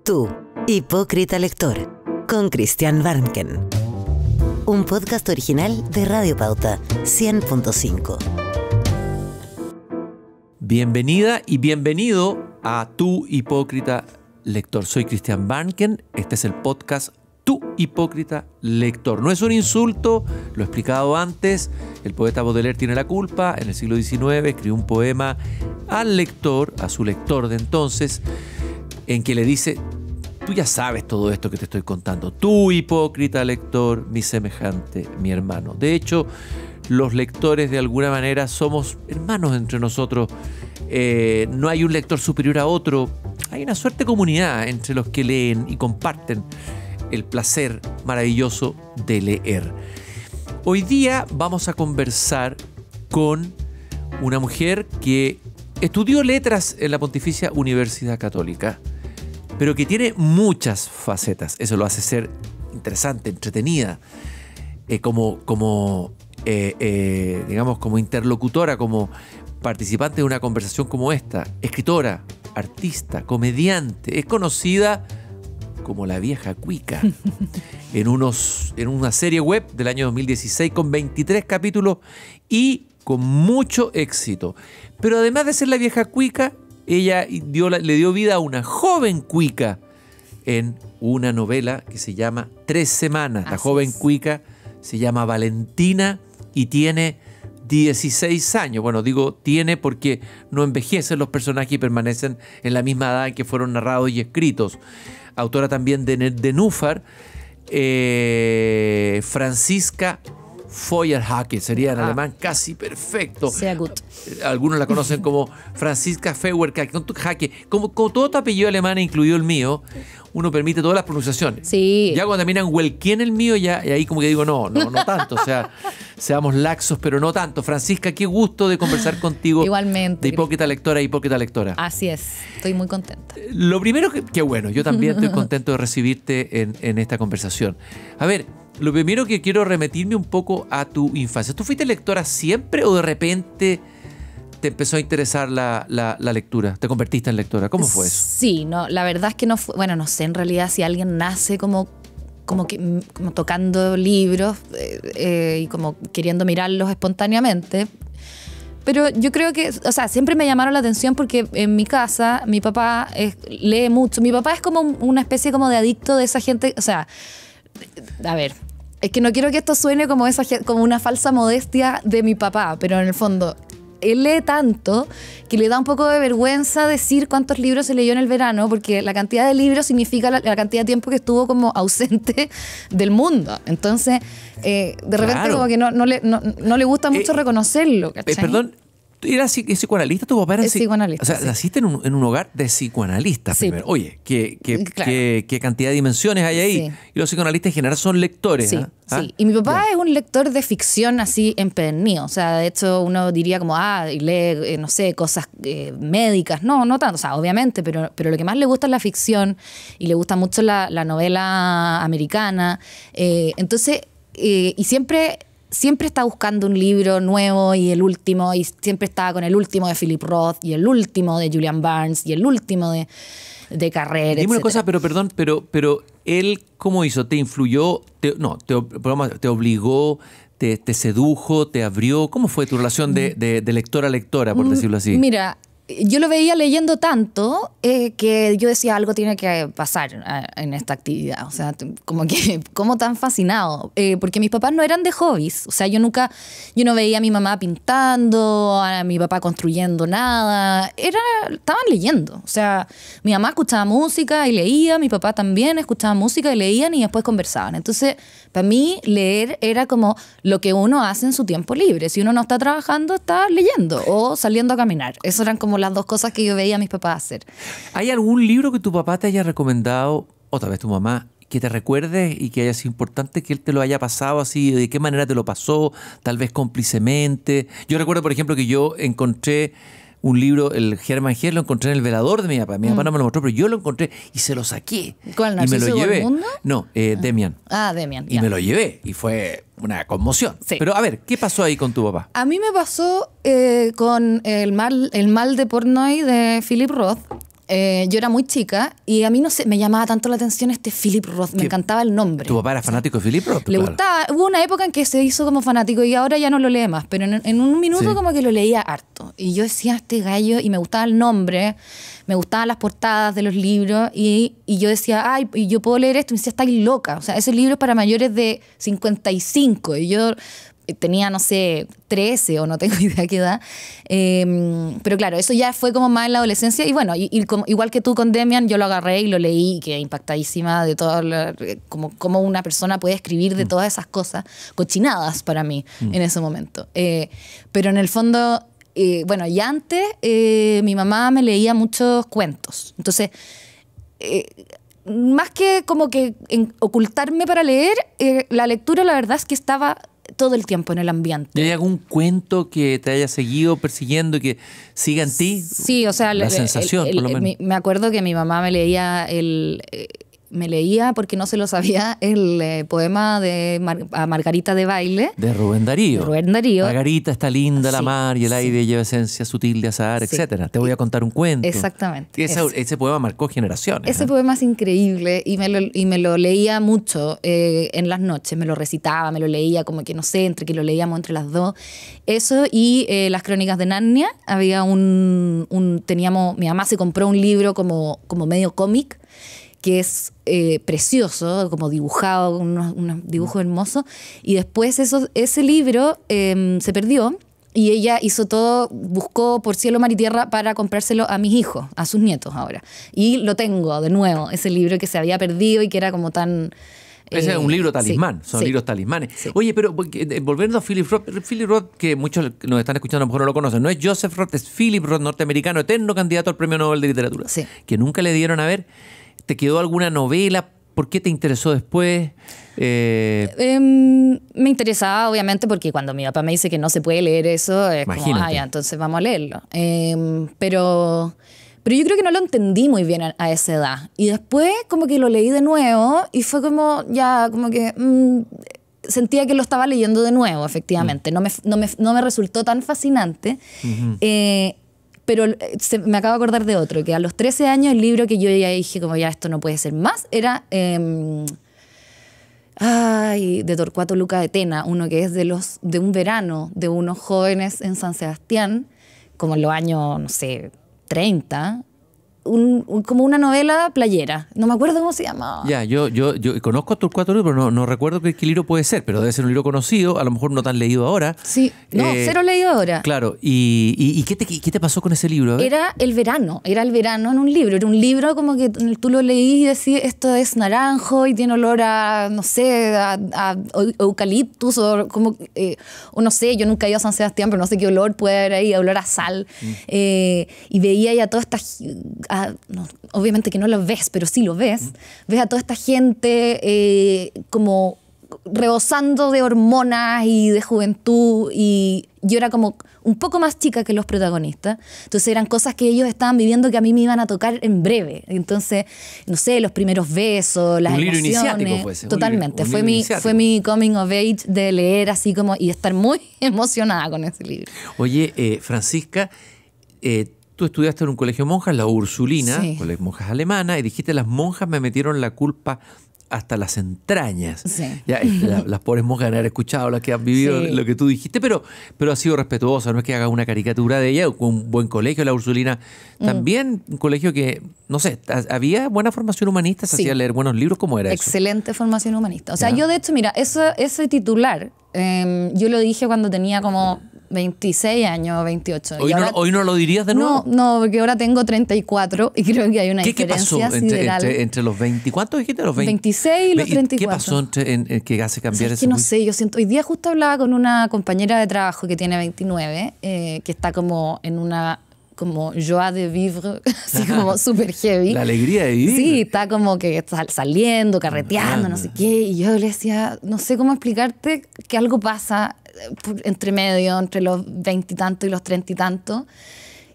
Tú, hipócrita lector, con Christian Barnken. Un podcast original de Radio Pauta 100.5. Bienvenida y bienvenido a Tu Hipócrita Lector. Soy Christian Barnken, este es el podcast Tu Hipócrita Lector. No es un insulto, lo he explicado antes, el poeta Baudelaire tiene la culpa, en el siglo XIX escribió un poema al lector, a su lector de entonces, en que le dice: tú ya sabes todo esto que te estoy contando, tú hipócrita lector, mi semejante, mi hermano. De hecho, los lectores de alguna manera somos hermanos entre nosotros. No hay un lector superior a otro. Hay una suerte de comunidad entre los que leen y comparten el placer maravilloso de leer. Hoy día vamos a conversar con una mujer que estudió letras en la Pontificia Universidad Católica, pero que tiene muchas facetas. Eso lo hace ser interesante, entretenida, como interlocutora, como participante de una conversación como esta. Escritora, artista, comediante. Es conocida como la vieja cuica en una serie web del año 2016 con 23 capítulos y con mucho éxito. Pero además de ser la vieja cuica, ella le dio vida a una joven cuica en una novela que se llama 3 semanas. La joven cuica se llama Valentina y tiene 16 años. Bueno, digo tiene porque no envejecen los personajes y permanecen en la misma edad en que fueron narrados y escritos. Autora también de Nenúfar, Franziska Feuerhake, sería en alemán casi perfecto. Sehr gut. Algunos la conocen como Franziska Feuerhake. Como todo tu apellido alemán, incluido el mío, uno permite todas las pronunciaciones. Sí. Ya cuando terminan Welkien el mío, ya y ahí como que digo, no tanto. O sea, seamos laxos, pero no tanto. Franziska, qué gusto de conversar contigo. Igualmente. De hipócrita lectora a hipócrita lectora. Así es, estoy muy contenta. Lo primero que bueno, yo también estoy contento de recibirte en esta conversación. A ver, lo primero que quiero remitirme un poco a tu infancia. ¿Tú fuiste lectora siempre o de repente te empezó a interesar la lectura? ¿Te convertiste en lectora? ¿Cómo fue eso? Sí, no, la verdad es que no fue, bueno, no sé en realidad si alguien nace como tocando libros y como queriendo mirarlos espontáneamente. Pero yo creo que, o sea, siempre me llamaron la atención porque en mi casa mi papá lee mucho. Mi papá es como una especie como de adicto de esa gente, o sea, a ver, es que no quiero que esto suene como una falsa modestia de mi papá, pero en el fondo él lee tanto que le da un poco de vergüenza decir cuántos libros se leyó en el verano, porque la cantidad de libros significa la cantidad de tiempo que estuvo como ausente del mundo. Entonces, de repente claro, como que no le gusta mucho reconocerlo, ¿cachai? Perdón, ¿eras psicoanalista? ¿Tu papá era psicoanalista? O sea, sí. Naciste en un hogar de psicoanalistas Sí. primero. Oye, Claro. qué cantidad de dimensiones hay ahí. Sí. Y los psicoanalistas en general son lectores. Sí, ¿Ah? sí. Y mi papá Ya. es un lector de ficción así empedernido. O sea, de hecho uno diría como, y lee, no sé, cosas médicas. No tanto. O sea, obviamente, pero lo que más le gusta es la ficción y le gusta mucho la novela americana. Entonces, y siempre está buscando un libro nuevo y el último, y siempre estaba con el último de Philip Roth y el último de Julian Barnes y el último de Carrera. Dime una cosa, pero perdón, pero él, ¿cómo hizo? ¿Te influyó? ¿Te obligó? ¿Te sedujo? ¿Te abrió? ¿Cómo fue tu relación de lectora a lectora, por decirlo así? Mira, yo lo veía leyendo tanto que yo decía, algo tiene que pasar en esta actividad. O sea, como tan fascinado. Porque mis papás no eran de hobbies. O sea, yo no veía a mi mamá pintando, a mi papá construyendo nada. Estaban leyendo. O sea, mi mamá escuchaba música y leía, mi papá también escuchaba música y leían y después conversaban. Entonces, para mí, leer era como lo que uno hace en su tiempo libre. Si uno no está trabajando, está leyendo o saliendo a caminar. Eso eran como las dos cosas que yo veía a mis papás hacer. ¿Hay algún libro que tu papá te haya recomendado, o tal vez tu mamá, que te recuerde y que haya sido importante que él te lo haya pasado así? ¿De qué manera te lo pasó? Tal vez cómplicemente. Yo recuerdo, por ejemplo, que yo encontré un libro, el Hermann Hesse, lo encontré en el velador de mi papá. Mi papá no me lo mostró, pero yo lo encontré y se lo saqué. ¿Cuál, y me lo Narciso llevé. Bohemundo? No, Demian. Demian. Y me lo llevé y fue una conmoción. Sí. Pero a ver, ¿qué pasó ahí con tu papá? A mí me pasó con el mal de Portnoy de Philip Roth, Yo era muy chica y a mí no sé, me llamaba tanto la atención este Philip Roth, me encantaba el nombre. ¿Tu papá era fanático de Philip Roth? Le gustaba, hubo una época en que se hizo como fanático y ahora ya no lo lee más, pero en un minuto como que lo leía harto. Y yo decía, este gallo, y me gustaba el nombre, me gustaban las portadas de los libros y yo decía, ay, y yo puedo leer esto, y me decía, estáis loca. O sea, ese libro es para mayores de 55 y yo tenía, no sé, 13 o no tengo idea qué edad. Pero claro, eso ya fue como más en la adolescencia. Y bueno, igual que tú con Demian, yo lo agarré y lo leí y quedé impactadísima de todo, como una persona puede escribir de todas esas cosas, cochinadas para mí en ese momento. Pero en el fondo, bueno, y antes mi mamá me leía muchos cuentos. Entonces, más que como que ocultarme para leer, la lectura la verdad es que estaba todo el tiempo en el ambiente. ¿Y hay algún cuento que te haya seguido persiguiendo, que siga en ti? Sí, o sea, la sensación, por lo menos. Me acuerdo que mi mamá me leía porque no se lo sabía, el poema de a Margarita de baile. De Rubén Darío. Rubén Darío. Margarita está linda la Sí, mar y el aire lleva esencia sutil de azahar, Sí. etcétera. Te voy a contar un cuento. Exactamente. Ese poema marcó generaciones. Ese poema es increíble y me lo leía mucho en las noches, me lo recitaba, me lo leía como que no sé, entre que lo leíamos entre las dos. Eso y las crónicas de Narnia. Había mi mamá se compró un libro como medio cómic, que es precioso, como dibujado, con unos dibujos hermosos. Y después ese libro se perdió y ella hizo todo, buscó por cielo, mar y tierra para comprárselo a mis hijos, a sus nietos ahora. Y lo tengo de nuevo, ese libro que se había perdido y que era como tan... Ese es un libro talismán, sí, son sí. libros talismanes. Sí. Oye, pero volviendo a Philip Roth, que muchos nos están escuchando, a lo mejor no lo conocen, no es Joseph Roth, es Philip Roth, norteamericano, eterno candidato al Premio Nobel de Literatura, Sí. que nunca le dieron a ver. ¿Te quedó alguna novela? ¿Por qué te interesó después? Me interesaba, obviamente, porque cuando mi papá me dice que no se puede leer eso, es como, Imagínate. ya, entonces vamos a leerlo. Pero yo creo que no lo entendí muy bien a esa edad. Y después como que lo leí de nuevo y fue como, ya, como que... sentía que lo estaba leyendo de nuevo, efectivamente. No me resultó tan fascinante. Pero me acabo de acordar de otro, que a los 13 años el libro que yo ya dije como ya esto no puede ser más, era de Torcuato Luca de Tena, uno que es de un verano de unos jóvenes en San Sebastián, como en los años, no sé, 30, como una novela playera. No me acuerdo cómo se llamaba. Ya, yo conozco a Torcuato Luca, pero no recuerdo qué libro puede ser, pero debe ser un libro conocido, a lo mejor no tan leído ahora. Sí, no, cero leído ahora. Claro, ¿y qué te pasó con ese libro? A ver. Era el verano en un libro. Era un libro como que tú lo leís y decís, esto es naranjo y tiene olor a, no sé, a eucaliptus o como, o no sé, yo nunca he ido a San Sebastián, pero no sé qué olor puede haber ahí, olor a sal. Y veía ya toda esta... no, obviamente que no lo ves, pero sí lo ves. Ves a toda esta gente como rebosando de hormonas y de juventud, y yo era como un poco más chica que los protagonistas, entonces eran cosas que ellos estaban viviendo que a mí me iban a tocar en breve. Entonces, no sé, los primeros besos, las un libro emociones. iniciático fue ese, totalmente, un libro fue mi coming of age de leer así como y estar muy emocionada con ese libro. Oye, Francisca, tú estudiaste en un colegio de monjas, la Ursulina, Sí. con las monjas alemanas, y dijiste, las monjas me metieron la culpa hasta las entrañas. Sí. Ya, las pobres monjas han haber escuchado, las que han vivido Sí. lo que tú dijiste, pero ha sido respetuosa, no es que haga una caricatura de ella. Un buen colegio, la Ursulina. También un colegio que, no sé, había buena formación humanista, se Sí. hacía leer buenos libros, ¿cómo era eso? Excelente formación humanista. O sea, Ya. yo de hecho, mira, ese titular, yo lo dije cuando tenía como 26 años, 28. Hoy, Y ahora- hoy no lo dirías de nuevo. No, porque ahora tengo 34 y creo que hay una ¿Qué pasó diferencia sideral. entre los 20? ¿Cuántos dijiste? Los 26 y los 34. ¿Qué pasó que hace cambiar Es ese que no juicio? sé, yo siento... Hoy día justo hablaba con una compañera de trabajo que tiene 29, que está como en una... como joie de vivre, así como súper heavy. La alegría de vivir. Sí, está como que saliendo, carreteando, no sé qué. Y yo le decía, no sé cómo explicarte que algo pasa entre medio, entre los 20 y tantos y los 30 y tantos,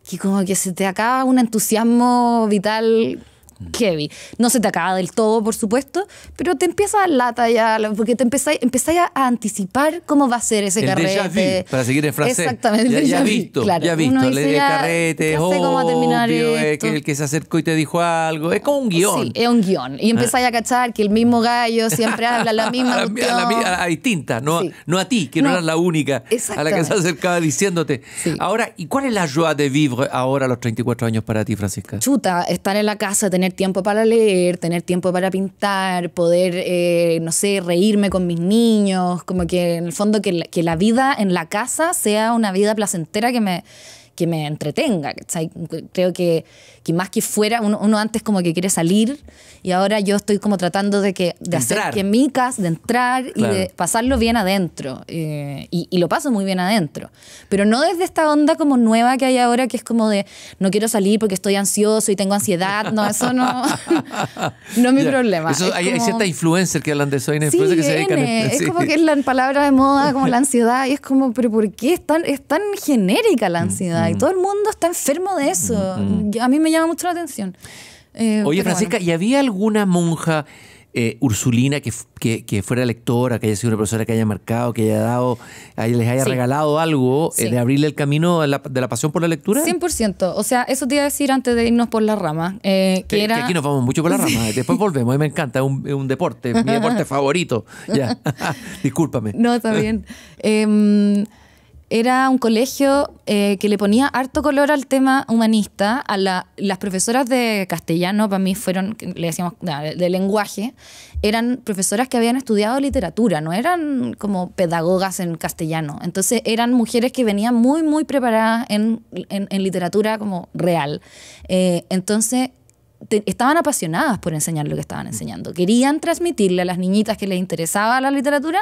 que como que se te acaba un entusiasmo vital heavy. No se te acaba del todo, por supuesto, pero te empieza a dar lata ya, porque te empezáis a anticipar cómo va a ser ese carrete. Déjà vu, para seguir en francés. Exactamente. Ya visto, claro. ya visto. Uno dice, El carrete es cómo va a terminar obvio, es esto. que el que se acercó y te dijo algo. Es como un guión. Sí, es un guión. Y empezáis a cachar que el mismo gallo siempre habla la misma cuestión. a distinta, no, Sí. no a ti, que no eras la única a la que se acercaba diciéndote. Sí. Ahora, ¿y cuál es la joie de vivre ahora a los 34 años para ti, Francisca? Chuta, estar en la casa, tener tiempo para leer, tener tiempo para pintar, poder, no sé, reírme con mis niños, como que en el fondo que la vida en la casa sea una vida placentera que me entretenga. ¿Cachai? Creo que más que fuera, uno antes como que quiere salir y ahora yo estoy como tratando de hacer que en mi casa, de entrar y de pasarlo bien adentro. Y lo paso muy bien adentro. Pero no desde esta onda como nueva que hay ahora, que es como de no quiero salir porque estoy ansioso y tengo ansiedad. No, eso no es mi problema. Eso, hay como, ciertas influencers que hablan de eso, hay influencers que se dedican a es como que es la palabra de moda, como la ansiedad, y es como, pero ¿por qué es tan genérica la ansiedad? Y todo el mundo está enfermo de eso. A mí me llama mucho la atención. Oye, Francisca, bueno. ¿y había alguna monja ursulina que fuera lectora, que haya sido una profesora que haya marcado, que les haya regalado algo de abrirle el camino de la pasión por la lectura? 100%. O sea, eso te iba a decir antes de irnos por la rama. Que aquí nos vamos mucho por la rama. Después volvemos. A mí me encanta. Es un deporte. Mi deporte favorito. Ya. Discúlpame. No, está bien. Era un colegio que le ponía harto color al tema humanista. Las profesoras de castellano, para mí fueron, le decíamos, de lenguaje, eran profesoras que habían estudiado literatura, no eran como pedagogas en castellano. Entonces eran mujeres que venían muy, muy preparadas en literatura como real. Entonces estaban apasionadas por enseñar lo que estaban enseñando. Querían transmitirle a las niñitas que les interesaba la literatura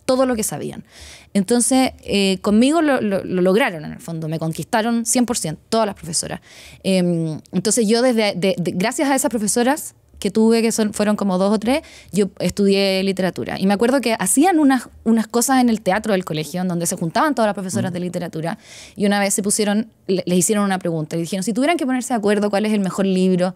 todo lo que sabían. Entonces, conmigo lo lograron en el fondo, me conquistaron 100%, todas las profesoras. Entonces yo gracias a esas profesoras que tuve, que fueron como 2 o 3, yo estudié literatura. Y me acuerdo que hacían unas cosas en el teatro del colegio, en donde se juntaban todas las profesoras de literatura, y una vez les hicieron una pregunta, y dijeron, si tuvieran que ponerse de acuerdo cuál es el mejor libro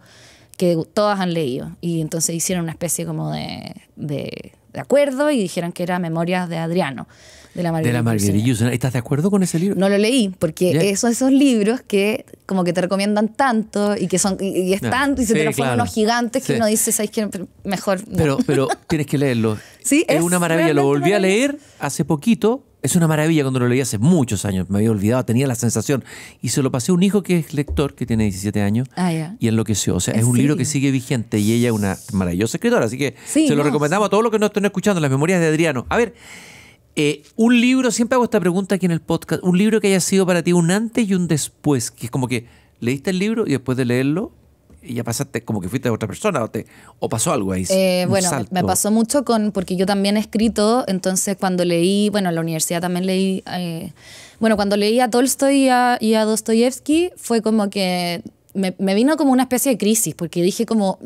que todas han leído. Y entonces hicieron una especie como de acuerdo y dijeron que era Memorias de Adriano, de la Marguerite Yourcenar. ¿Estás de acuerdo con ese libro? No lo leí, porque esos libros que como que te recomiendan tanto y que son y es tanto y se te transforman unos gigantes que uno dice, ¿sabes qué? Mejor no. Pero tienes que leerlo. Sí, es una maravilla. Lo volví a leer hace poquito. Es una maravilla cuando lo leí hace muchos años. Me había olvidado, tenía la sensación. Y se lo pasé a un hijo que es lector, que tiene 17 años. Y enloqueció. O sea, es un libro que sigue vigente y ella es una maravillosa escritora. Así que se lo recomendamos a todos los que nos estén escuchando, Las Memorias de Adriano. A ver, un libro, siempre hago esta pregunta aquí en el podcast, un libro que haya sido para ti un antes y un después, que es como que leíste el libro y después de leerlo, y ya pasaste como que fuiste a otra persona o pasó algo ahí. Bueno, me pasó mucho porque yo también he escrito, entonces cuando leí, bueno, en la universidad también leí, cuando leí a Tolstoy y a Dostoyevsky fue como que me vino como una especie de crisis, porque dije como...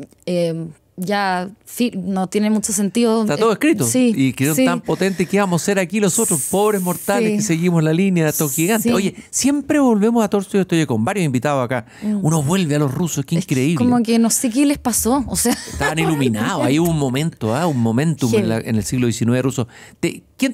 ya no tiene mucho sentido. Está todo escrito. Sí, y quedó tan potente que íbamos a ser aquí los otros pobres mortales que seguimos la línea de estos gigantes. Oye, siempre volvemos a Tolstoy. Estoy con varios invitados acá. Uno vuelve a los rusos, qué increíble. Como que no sé qué les pasó. O sea, estaban iluminados. Hay un momento, un momentum en el siglo XIX ruso. ¿Qué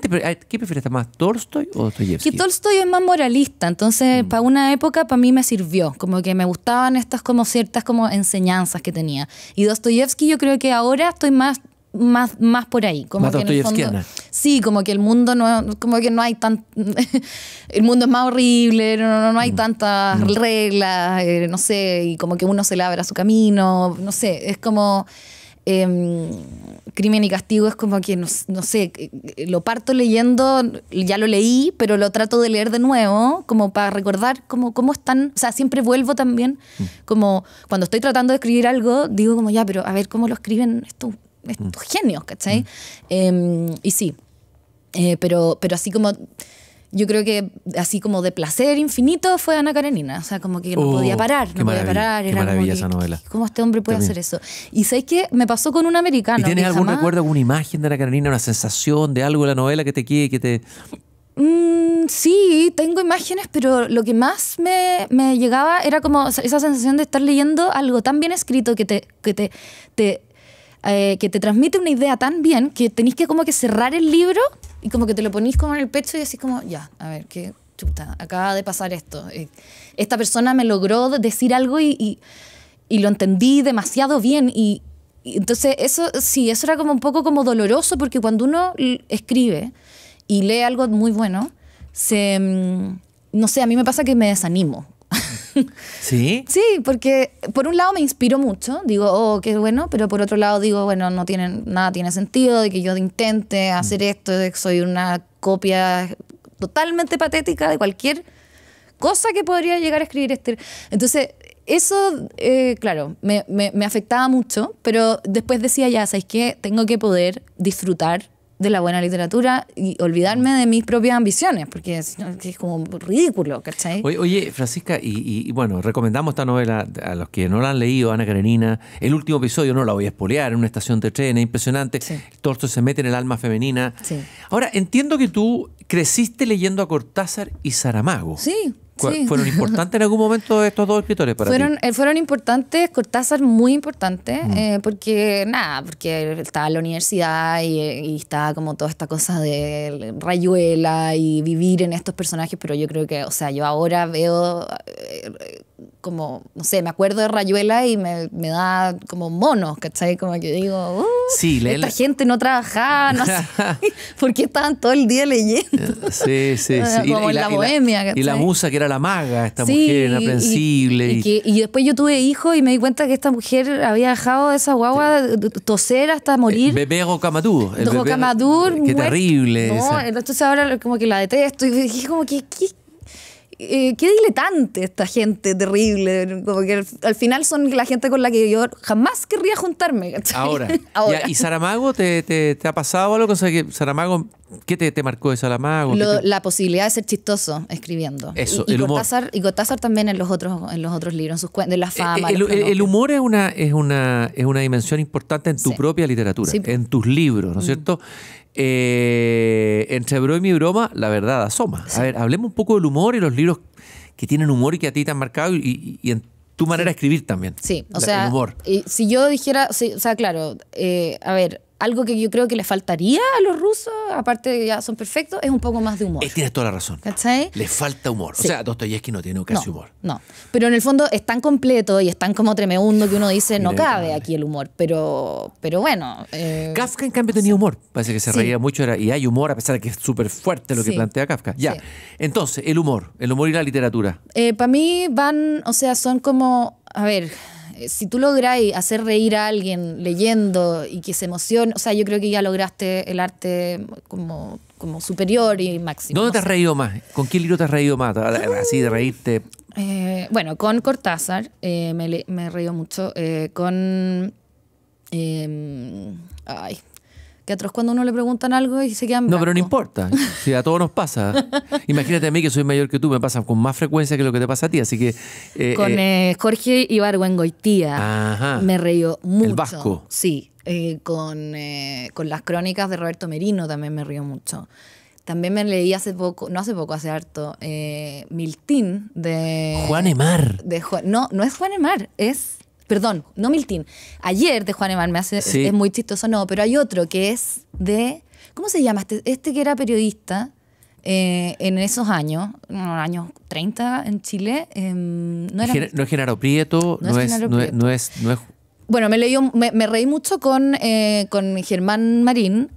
prefieres más, Tolstoy o Dostoyevsky? Que Tolstoy es más moralista, entonces para una época para mí me sirvió, como que me gustaban estas como ciertas como enseñanzas que tenía. Y Dostoyevsky yo creo que ahora estoy más por ahí, como más que en el fondo, sí, como que el mundo como que no hay tan el mundo es más horrible, no hay tantas reglas, no sé, y como que uno se labra su camino, no sé, es como Crimen y Castigo es como que, no sé, lo parto leyendo, ya lo leí, pero lo trato de leer de nuevo, como para recordar cómo están, o sea, siempre vuelvo también, como cuando estoy tratando de escribir algo, digo como ya, pero a ver cómo lo escriben estos genios, ¿cachai? Y sí, pero así como... Yo creo que así como de placer infinito fue Ana Karenina. O sea, como que no podía parar, no podía parar. Qué maravilla esa novela. ¿Cómo este hombre puede hacer eso? Y ¿sabes qué? Me pasó con un americano. ¿Y tienes algún recuerdo, alguna imagen de Ana Karenina, una sensación de algo de la novela que te quede, Sí, tengo imágenes, pero lo que más me llegaba era como esa sensación de estar leyendo algo tan bien escrito que te transmite una idea tan bien que tenés que como que cerrar el libro y como que te lo ponís como en el pecho y decís como, ya, a ver, qué chuta, acaba de pasar esto. Esta persona me logró decir algo y lo entendí demasiado bien y entonces eso era como un poco como doloroso porque cuando uno escribe y lee algo muy bueno, no sé, a mí me pasa que me desanimo. ¿Sí? Sí, porque por un lado me inspiro mucho, digo, oh, qué bueno, pero por otro lado digo, bueno, nada tiene sentido de que yo intente hacer esto, de que soy una copia totalmente patética de cualquier cosa que podría llegar a escribir este. Entonces, eso, claro, me afectaba mucho, pero después decía, ya, ¿sabes qué? Tengo que poder disfrutar de la buena literatura y olvidarme de mis propias ambiciones, porque es como ridículo, ¿cachai? Oye, Francisca, y bueno, recomendamos esta novela a los que no la han leído, Ana Karenina. El último episodio, no la voy a spoilear, en una estación de tren, es impresionante. Sí. Todo esto se mete en el alma femenina. Sí. Ahora, entiendo que tú creciste leyendo a Cortázar y Saramago. Sí. Sí. ¿Fueron importantes en algún momento estos dos escritores para ti? Fueron importantes, Cortázar muy importante, porque estaba en la universidad y estaba como toda esta cosa de Rayuela y vivir en estos personajes, pero yo creo que, o sea, yo ahora veo como, no sé, me acuerdo de Rayuela y me da como monos, ¿cachai? Como que digo, sí, esta gente no trabajaba, no sé, ¿por qué estaban todo el día leyendo? Sí. Como en la bohemia, ¿cachai? Y la musa que era la maga, esta Sí, mujer inaprensible. Y después yo tuve hijos y me di cuenta que esta mujer había dejado a esa guagua toser hasta morir. Bebé Rocamadour. Rocamadour. Qué terrible. No, entonces ahora como que la detesto y dije como que qué diletante esta gente terrible. Como que al final son la gente con la que yo jamás querría juntarme. ¿Cachai? Ahora. Ahora. ¿Y Saramago te ha pasado algo? O sea, que Saramago, ¿qué te marcó de Saramago? La posibilidad de ser chistoso escribiendo. Eso, y el humor. Cortázar también en los otros libros, en sus cuentos, de la fama. El humor es una dimensión importante en tu propia literatura, Sí. en tus libros, ¿no es cierto? Entre broma y broma, la verdad asoma. Sí. A ver, hablemos un poco del humor y los libros que tienen humor y que a ti te han marcado y en tu manera de escribir también. Sí, o sea, el humor. Si yo dijera, sí, o sea, claro, a ver, algo que yo creo que le faltaría a los rusos, aparte de que ya son perfectos, es un poco más de humor. Tienes toda la razón. ¿Cachai? Le falta humor. Sí. O sea, Dostoyevsky no tiene casi humor. No, pero en el fondo es tan completo y es tan como tremebundo que uno dice, no cabe aquí el humor, pero bueno. Kafka, en cambio, tenía humor. Parece que se Sí. reía mucho y hay humor, a pesar de que es súper fuerte lo que Sí. plantea Kafka. Ya. Sí. Entonces, el humor y la literatura. Para mí son como, a ver, si tú lográis hacer reír a alguien leyendo y que se emocione, o sea, yo creo que ya lograste el arte como superior y máximo. ¿Dónde no te has sé. reído más? ¿Con qué libro te has reído más? Así de reírte. Bueno, con Cortázar me he reído mucho. Ay, qué atroz cuando uno le preguntan algo y se quedan No, pero no blanco. importa. Si a todos nos pasa. Imagínate a mí que soy mayor que tú, me pasa con más frecuencia que lo que te pasa a ti. Así que. Con Jorge Ibargüengoitia Ajá. me reíó mucho. El vasco. Sí, con las crónicas de Roberto Merino también me río mucho. También me leí hace harto, Miltín de... Juan Emar. No es Juan Emar, perdón, no Miltín. Ayer de Juan Emar Sí. es muy chistoso, no, pero hay otro que es de... ¿Cómo se llama? Este que era periodista en esos años, años 30 en Chile. No No es Genaro Prieto, No es Genaro Prieto. no es. Bueno, me reí mucho con Germán Marín.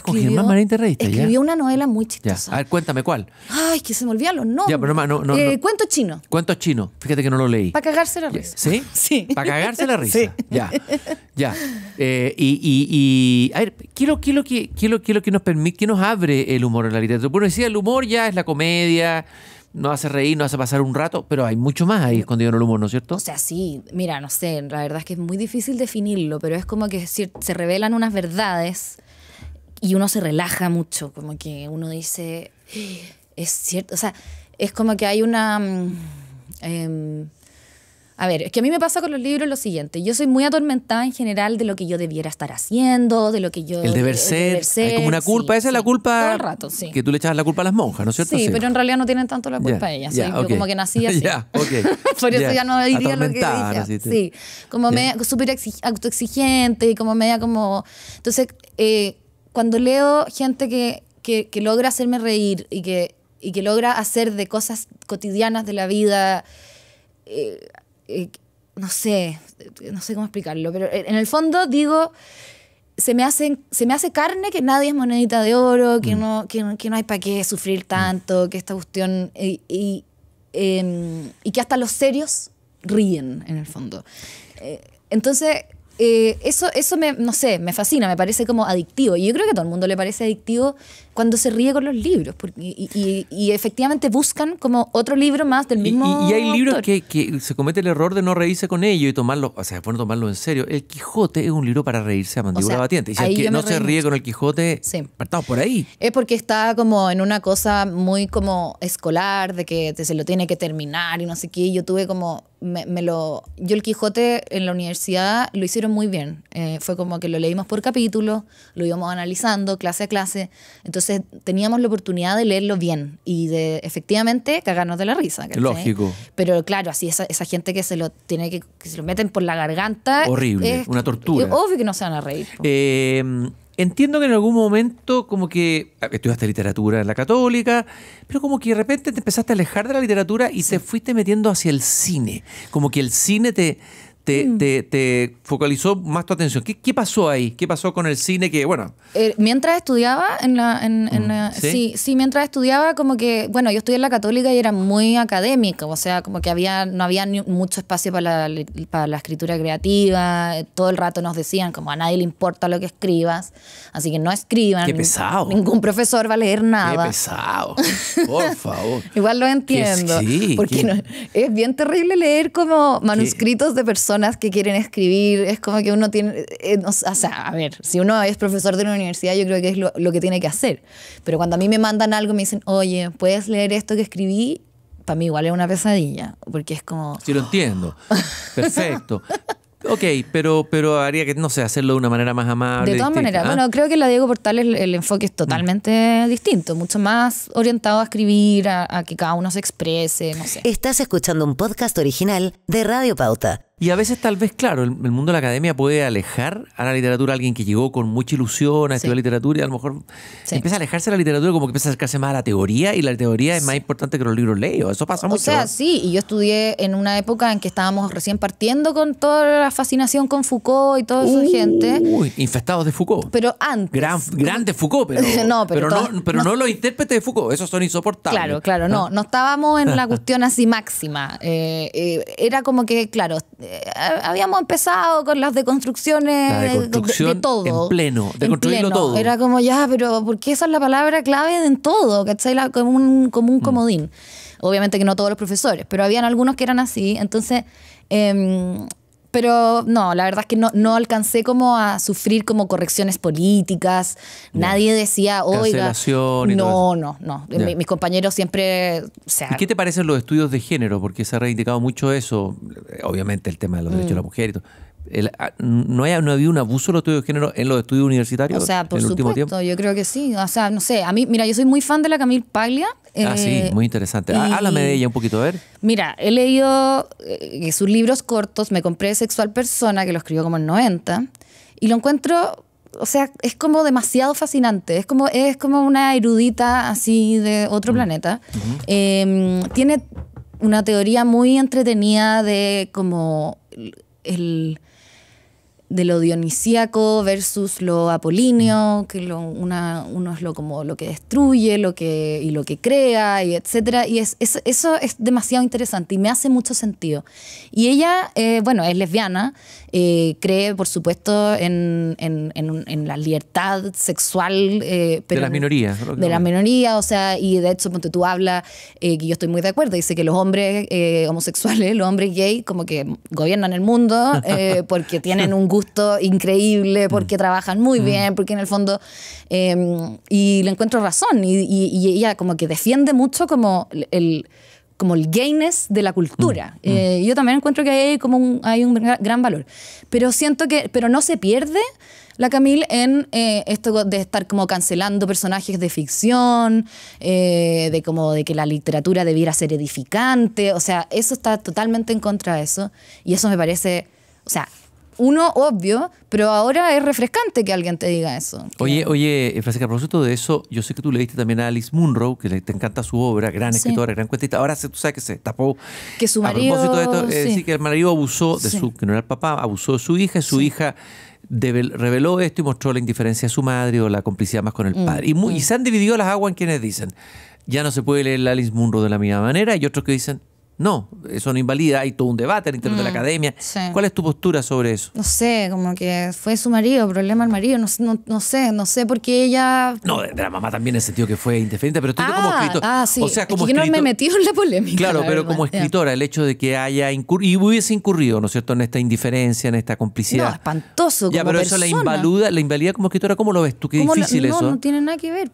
Con Germán Marín te reíste, ya. Escribió una novela muy Ya. chistosa. A ver, cuéntame cuál. Ay, que se me olvidan los nombres. Ya, pero no. Cuento chino. Cuento chino. Fíjate que no lo leí. Para cagarse la risa. ¿Sí? Sí. Para cagarse la risa. Sí. Ya. A ver, quiero que nos permite, que nos abre el humor en la literatura. Bueno, decía, el humor ya es la comedia, nos hace reír, nos hace pasar un rato, pero hay mucho más ahí escondido en el humor, ¿no es cierto? O sea, sí, mira, no sé, la verdad es que es muy difícil definirlo, pero es como que se revelan unas verdades y uno se relaja mucho, como que uno dice, es cierto, o sea, es como que hay una... A ver, es que a mí me pasa con los libros lo siguiente. Yo soy muy atormentada en general de lo que yo debiera estar haciendo, de lo que yo... El deber ser. Hay como una culpa. Esa es la culpa... Todo el rato, sí. Que tú le echabas la culpa a las monjas, ¿no es cierto? Sí, pero en realidad no tienen tanto la culpa ellas. Yo como que nací así. Por eso ya no diría lo que dije. Sí, como media súper autoexigente y como media como... Entonces, cuando leo gente que logra hacerme reír y que logra hacer de cosas cotidianas de la vida... no sé cómo explicarlo, pero en el fondo digo, se me hace carne que nadie es monedita de oro, que no hay para qué sufrir tanto, que esta cuestión, y que hasta los serios ríen en el fondo. Entonces, eso me fascina, me parece como adictivo. Y yo creo que a todo el mundo le parece adictivo cuando se ríe con los libros. Y efectivamente buscan como otro libro más del mismo Y hay libros autor. que se comete el error de no reírse con ellos y tomarlo, o sea, tomarlo en serio. El Quijote es un libro para reírse a mandíbula batiente. Y si el que no se ríe con el Quijote, partamos por ahí. Es porque está como en una cosa muy como escolar, de que se lo tiene que terminar y no sé qué. Yo tuve como... Yo el Quijote en la universidad lo hicieron muy bien. Fue como que lo leímos por capítulo, lo íbamos analizando clase a clase. Entonces teníamos la oportunidad de leerlo bien y de efectivamente cagarnos de la risa. ¿Cachai? Lógico. Pero claro, así esa gente que se lo meten por la garganta. Horrible, una tortura. Obvio que no se van a reír. Entiendo que en algún momento como que estudiaste literatura en la Católica, pero como que de repente te empezaste a alejar de la literatura y te fuiste metiendo hacia el cine. Como que el cine te focalizó más tu atención. ¿Qué pasó ahí? ¿Qué pasó con el cine? Que bueno... mientras estudiaba sí, mientras estudiaba como que, bueno, yo estudié en la Católica y era muy académica, o sea, como que no había mucho espacio para la escritura creativa, todo el rato nos decían como a nadie le importa lo que escribas, así que no escriban. ¡Qué pesado! Ningún profesor va a leer nada. ¡Qué pesado! Por favor. Igual lo entiendo. Sí, porque es bien terrible leer como manuscritos de personas que quieren escribir. Es como que uno tiene... o sea, a ver, si uno es profesor de una universidad, yo creo que es lo que tiene que hacer. Pero cuando a mí me mandan algo, me dicen, oye, ¿puedes leer esto que escribí? Para mí igual es una pesadilla, porque es como... Sí, lo entiendo. Perfecto. Ok, pero haría que, no sé, hacerlo de una manera más amable. De todas maneras, bueno, creo que en la Diego Portales el enfoque es totalmente distinto, mucho más orientado a escribir, a que cada uno se exprese, no sé. Estás escuchando un podcast original de Radio Pauta. Y a veces tal vez, claro, el mundo de la academia puede alejar a la literatura a alguien que llegó con mucha ilusión a estudiar literatura y a lo mejor empieza a alejarse de la literatura, como que empieza a acercarse más a la teoría y la teoría es más importante que los libros leídos. Eso pasa mucho. O sea, sí, y yo estudié en una época en que estábamos recién partiendo con toda la fascinación con Foucault y toda esa gente. Uy, infestados de Foucault. Pero antes. Grande Foucault, pero no los intérpretes de Foucault, esos son insoportables. Claro, no estábamos en la cuestión así máxima. Era como que, claro, habíamos empezado con las deconstrucciones de todo. En pleno, deconstruirlo todo. Era como ya, pero ¿por qué esa es la palabra clave en todo? ¿Cachai? Como un comodín. Obviamente que no todos los profesores, pero habían algunos que eran así. Entonces, pero no, la verdad es que no alcancé como a sufrir como correcciones políticas. Nadie decía, oiga, cancelación y todo eso. No. Mis compañeros siempre... O sea, ¿Y qué te parecen los estudios de género? Porque se ha reivindicado mucho eso, obviamente el tema de los derechos de la mujer y todo. ¿No había un abuso de los estudios de género en los estudios universitarios? O sea, por en el último supuesto, tiempo? yo creo que sí. O sea, no sé, a mí, mira, yo soy muy fan de la Camille Paglia. Sí, muy interesante. Háblame de ella un poquito, a ver. Mira, he leído sus libros cortos, me compré Sexual Persona, que lo escribió como en 90, y lo encuentro, o sea, es como demasiado fascinante, es como una erudita así de otro planeta. Tiene una teoría muy entretenida de como de lo dionisíaco versus lo apolíneo, que uno es como lo que destruye, lo que crea, y etcétera. Y eso es demasiado interesante y me hace mucho sentido. Y ella, bueno, es lesbiana, cree, por supuesto, en la libertad sexual. Pero de las minorías. De las minorías, o sea, y de hecho, tú hablas, que yo estoy muy de acuerdo, dice que los hombres homosexuales, los hombres gay, como que gobiernan el mundo porque tienen un gusto increíble, porque trabajan muy bien, porque en el fondo y le encuentro razón y ella como que defiende mucho como como el gayness de la cultura. Yo también encuentro que hay como hay un gran valor. Pero siento que no se pierde la Camille en esto de estar como cancelando personajes de ficción, de que la literatura debiera ser edificante. O sea, eso está totalmente en contra de eso. Y eso me parece, o sea, obvio, pero ahora es refrescante que alguien te diga eso. Oye, Francisca, a propósito de eso, yo sé que tú leíste también a Alice Munro, que te encanta su obra, gran escritora, gran cuentista. Ahora tú sabes que se tapó. Que su marido... A propósito de esto, sí, que el marido abusó de que no era el papá, abusó de su hija, y su hija reveló esto y mostró la indiferencia de su madre o la complicidad más con el padre. Y se han dividido las aguas en quienes dicen, ya no se puede leer la Alice Munro de la misma manera, y otros que dicen, no, eso no invalida, hay todo un debate al interior de la academia. Sí. ¿Cuál es tu postura sobre eso? No sé, como que fue su marido, problema del marido, no sé por qué ella... No, de la mamá también en el sentido que fue indiferente, pero tú como escritora... sí, o sea, como es que yo no me he metido en la polémica. Claro, pero como escritora, el hecho de que haya y hubiese incurrido, ¿no es cierto?, en esta indiferencia, en esta complicidad. No, espantoso como ya, pero persona. Eso la invalida como escritora, ¿cómo lo ves tú? Qué difícil eso. No tiene nada que ver,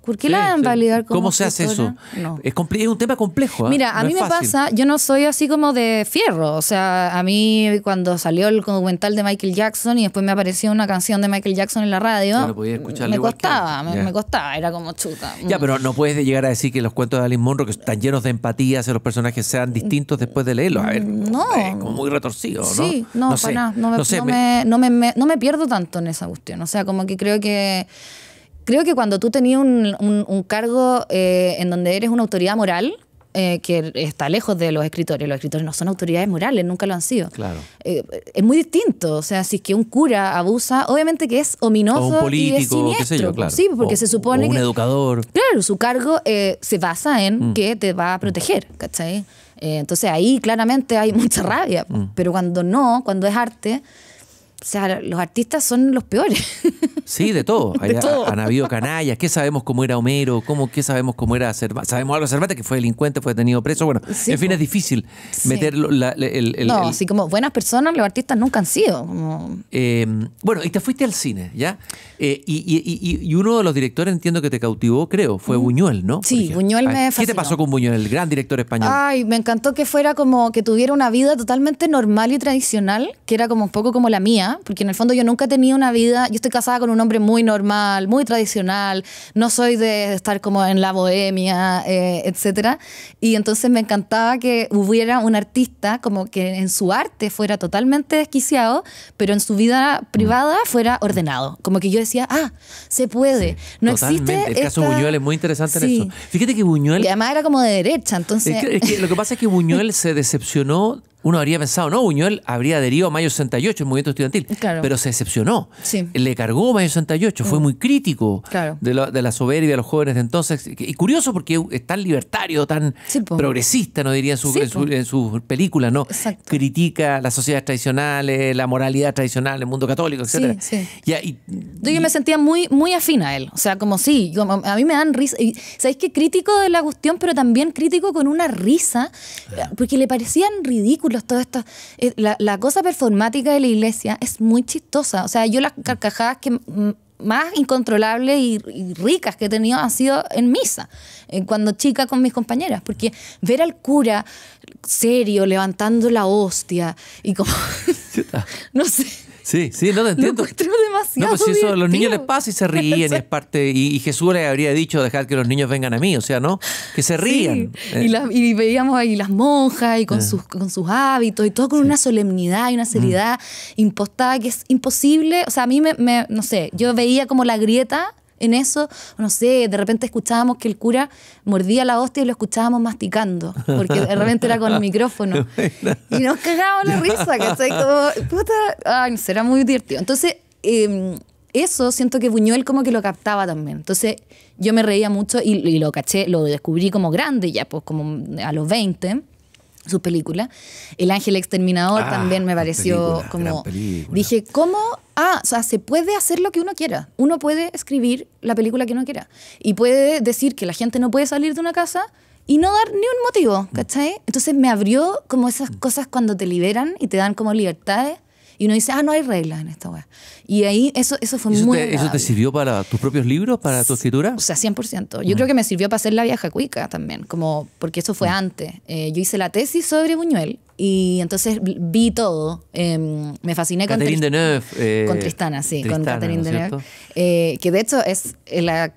¿por qué la van a validar como ¿Cómo se hace eso? No. Es un tema complejo. Mira, a mí me pasa, yo no soy así como de fierro. O sea, a mí cuando salió el documental de Michael Jackson y después me apareció una canción de Michael Jackson en la radio, me costaba, era como chuta. Ya, pero no puedes llegar a decir que los cuentos de Alice Munro, que están llenos de empatía hacia los personajes, sean distintos después de leerlos. A ver, no. Es como muy retorcido, ¿no? Sí, no sé, para nada. No me pierdo tanto en esa cuestión. O sea, como que creo que cuando tú tenías un cargo en donde eres una autoridad moral, que está lejos de los escritores no son autoridades morales, nunca lo han sido. Claro. Es muy distinto. O sea, si es que un cura abusa, obviamente que es ominoso, o un político, y es siniestro. qué sé yo, claro. Sí, porque se supone o un que... educador. Claro, su cargo se basa en que te va a proteger, ¿cachai? Entonces ahí claramente hay mucha rabia. Pero cuando es arte... O sea, los artistas son los peores. Sí, de todo. Han habido canallas. ¿Qué sabemos cómo era Homero? ¿Qué sabemos cómo era Cervantes? Sabemos algo de Cervantes, que fue delincuente, fue detenido preso. Bueno, sí, en fin, es difícil meterlo. Así como buenas personas, los artistas nunca han sido. Bueno, y te fuiste al cine, ¿ya? Y uno de los directores, entiendo que te cautivó, creo, fue Buñuel, ¿no? Sí, Buñuel me fascinó. ¿Qué te pasó con Buñuel, el gran director español? Ay, me encantó que fuera como que tuviera una vida totalmente normal y tradicional, que era como un poco como la mía, porque en el fondo yo nunca he tenido una vida, yo estoy casada con un hombre muy normal, muy tradicional, no soy de estar como en la bohemia, etcétera, y entonces me encantaba que hubiera un artista como que en su arte fuera totalmente desquiciado, pero en su vida privada fuera ordenado, como que yo decía, se puede, no totalmente. existe el caso de Buñuel es muy interesante en eso. Fíjate que Buñuel... Y además era como de derecha, entonces... Es que lo que pasa es que Buñuel se decepcionó. Uno habría pensado, no, Buñuel habría adherido a Mayo 68, el movimiento estudiantil, claro, pero se decepcionó. Sí. Le cargó Mayo 68, fue muy crítico, claro, de la soberbia de los jóvenes de entonces. Y curioso porque es tan libertario, tan progresista, no diría en sus películas, ¿no? Exacto. Critica las sociedades tradicionales, la moralidad tradicional, el mundo católico, etc. Sí. Yo me sentía muy, muy afín a él. O sea, como a mí me dan risa. Y, ¿sabéis qué? Crítico de la cuestión, pero también crítico con una risa, porque le parecían ridículos todo esto. La cosa performática de la iglesia es muy chistosa. O sea, yo las carcajadas que más incontrolables y ricas que he tenido han sido en misa, cuando chica con mis compañeras, porque ver al cura serio, levantando la hostia y como... no sé... Sí, no te entiendo. Lo encuentro demasiado No, pues si eso a los divertido. niños les pasa y se ríen, y es parte. Y Jesús les habría dicho, dejad que los niños vengan a mí, o sea, ¿no? Que se rían. Sí. Y veíamos ahí las monjas y con sus hábitos y todo con una solemnidad y una seriedad impostada que es imposible. O sea, a mí no sé, yo veía como la grieta en eso, no sé, de repente escuchábamos que el cura mordía la hostia y lo escuchábamos masticando, porque de repente era con el micrófono. Y nos cagábamos la risa, ¿cachai? Como, puta, ay, será muy divertido. Entonces, eso siento que Buñuel como que lo captaba también. Entonces, yo me reía mucho y lo caché, lo descubrí como grande ya, pues como a los 20, su película. El Ángel Exterminador también me pareció como... Dije, ¿cómo? O sea, se puede hacer lo que uno quiera. Uno puede escribir la película que uno quiera. Y puede decir que la gente no puede salir de una casa y no dar ni un motivo, ¿cachai? Entonces me abrió como esas cosas cuando te liberan y te dan como libertades. Y uno dice, no hay reglas en esta weá. Y ahí eso fue muy ¿Eso te agradable. sirvió para tus propios libros, para tu escritura? O sea, 100%. Yo creo que me sirvió para hacer La vieja cuica también, como porque eso fue antes. Yo hice la tesis sobre Buñuel y entonces vi todo. Me fasciné con Catherine Deneuve. con Tristana, sí, con Tristana, Catherine ¿no es Deneuve. Que de hecho es la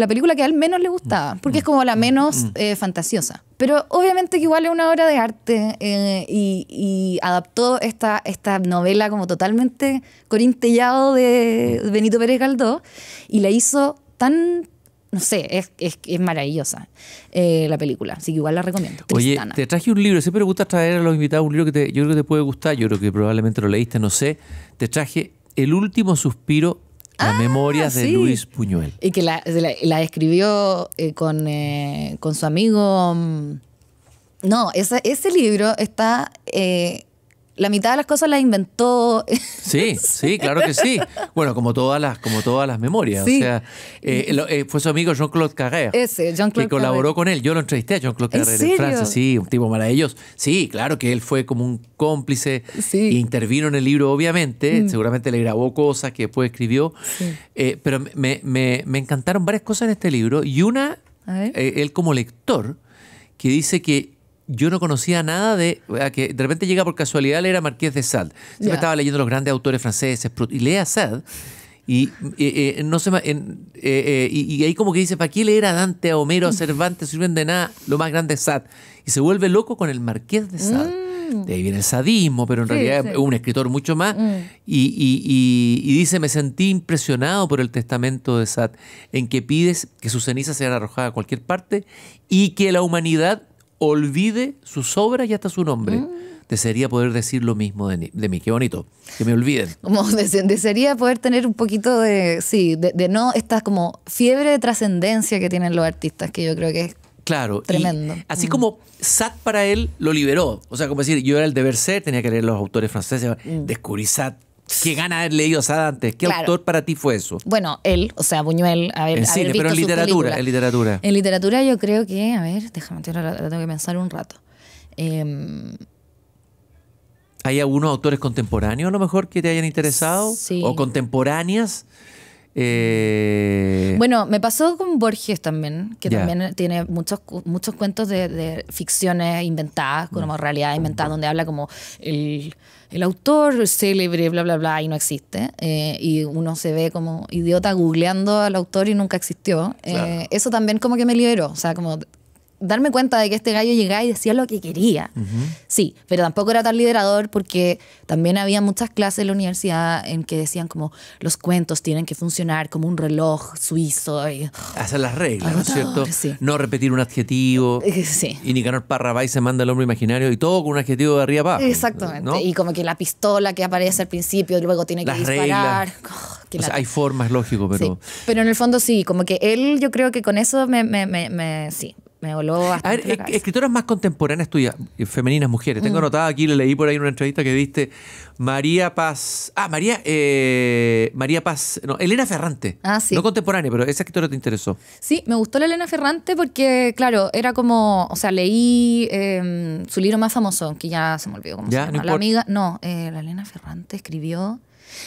película que a él menos le gustaba, porque es como la menos fantasiosa. Pero obviamente que igual es una obra de arte y adaptó esta novela como totalmente corintellado de Benito Pérez Galdós y la hizo tan, no sé, es maravillosa la película, así que igual la recomiendo. Oye, Tristana. te traje un libro, siempre me gusta traer a los invitados un libro que yo creo que te puede gustar, yo creo que probablemente lo leíste, no sé. Te traje El último suspiro, las memorias de sí. Luis Buñuel. Y que la escribió con su amigo. No, ese libro está. La mitad de las cosas las inventó. Sí, claro que sí. Bueno, como todas las memorias. Sí. O sea, fue su amigo Jean-Claude Carrère. Ese, Jean-Claude que colaboró Carrère. con él. Yo lo entrevisté a Jean-Claude ¿En Carrère en serio? Francia. Sí, un tipo maravilloso. Sí, claro que él fue como un cómplice Sí. e intervino en el libro, obviamente. Seguramente le grabó cosas que después escribió. Sí. Pero me encantaron varias cosas en este libro. Y una, A ver. él como lector, que dice que yo no conocía nada que de repente llega por casualidad a leer a Marqués de Sade. Siempre Ya. estaba leyendo los grandes autores franceses, Proust, y lee a Sade y ahí como que dice, ¿para qué leer a Dante, a Homero, a Cervantes? No sirven de nada, lo más grande es Sade. Y se vuelve loco con el Marqués de Sade. De ahí viene el sadismo, pero en Sí, realidad sí. es un escritor mucho más. Y dice, me sentí impresionado por el testamento de Sade, en que pides que sus cenizas sean arrojadas a cualquier parte y que la humanidad olvide sus obras y hasta su nombre. Desearía poder decir lo mismo de mí. Qué bonito. Que me olviden. Como desearía poder tener un poquito de no esta como fiebre de trascendencia que tienen los artistas, que yo creo que es Claro. tremendo. Y así como Sade para él lo liberó. O sea, como decir, yo era el deber ser, tenía que leer los autores franceses. Descubrí Sade. Qué gana haber leído a Sade antes. ¿Qué Claro. autor para ti fue eso? Bueno, él, o sea, Buñuel, haber En cine, visto pero en sus literatura. películas. En literatura. En literatura yo creo que, a ver, déjame, la tengo que pensar un rato. ¿Hay algunos autores contemporáneos a lo mejor que te hayan interesado? Sí. ¿O contemporáneas? Bueno, me pasó con Borges también, que Ya. también tiene muchos cuentos de ficciones inventadas, como realidad inventada, donde habla como el autor célebre, bla, bla, bla, y no existe. Y uno se ve como idiota googleando al autor y nunca existió. Claro. Eso también como que me liberó. O sea, como darme cuenta de que este gallo llegaba y decía lo que quería. Sí, pero tampoco era tan liderador porque también había muchas clases en la universidad en que decían como los cuentos tienen que funcionar como un reloj suizo. Hacer las reglas, ¿no es Agotador, cierto? sí. No repetir un adjetivo. Sí. Y Nicanor Parra va y se manda el hombre imaginario y todo con un adjetivo de arriba para abajo. Exactamente. ¿no? Y como que la pistola que aparece al principio y luego tiene que Las disparar. reglas. Qué O sea, lata. hay formas, lógico, pero... Sí. Pero en el fondo sí, como que él, yo creo que con eso me voló A bastante ver, la cabeza. escritoras más contemporáneas tuyas, femeninas, mujeres. Tengo anotada aquí, le leí por ahí en una entrevista que diste María Paz. María Paz. No, Elena Ferrante. Ah, sí. No contemporánea, pero esa escritora te interesó. Sí, me gustó la Elena Ferrante porque, claro, era como, o sea, leí su libro más famoso, que ya se me olvidó cómo Ya, se no llama. La importa. amiga, la Elena Ferrante escribió...